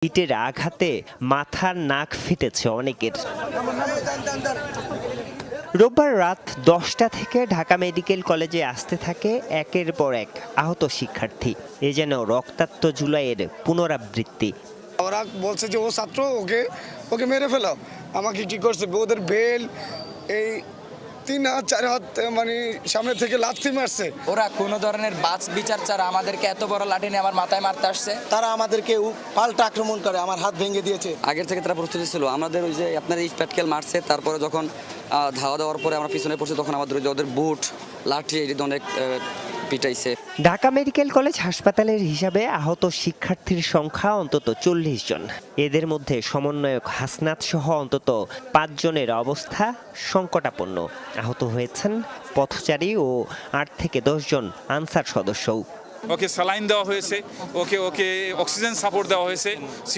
ইটের আঘাতে মাথার নাক ফেটেছে অনেকের। রোববার রাত 10টা থেকে ঢাকা মেডিকেল কলেজে আসতে থাকে একের পর এক আহত শিক্ষার্থী। এ যেন রক্তাক্ত জুলাইয়ের পুনরাবৃত্তি। ওরা বলছে যে ও ছাত্র, ওকে ওকে মেরে ফেলো। আমাকে কি করছে, ওদের বেল এই 3 হাত 4 হাত মানে সামনে থেকে লাথি মারছে। ওরা কোনো ধরনের বাস বিচার ছাড়া আমাদেরকে এত বড় লাঠি নিয়ে আমার মাথায় মারতে আসছে। তারা আমাদেরকে পাল্টা আক্রমণ করে, আমার হাত ভেঙে দিয়েছে। আগের থেকে তারা প্রস্তুতি ছিল। আমাদের ওই যে আপনার ইট প্যাটকেল মারছে, তারপরে যখন ধাওয়া দেওয়ার পরে আমরা পিছনে পড়ছি, তখন আমাদের ওই যে ওদের বুট লাঠি এটি অনেক পিটাইছে। ঢাকা মেডিকেল কলেজ হাসপাতালের হিসাবে আহত শিক্ষার্থীর সংখ্যা অন্তত 40 জন। এদের মধ্যে সমন্বয়ক হাসনাত সহ অন্তত 5 জনের অবস্থা সংকটাপন্ন। আহত হয়েছেন পথচারী ও 8 থেকে 10 জন আনসার সদস্যও। ওকে স্যালাইন দেওয়া হয়েছে, ওকে অক্সিজেন সাপোর্ট দেওয়া হয়েছে।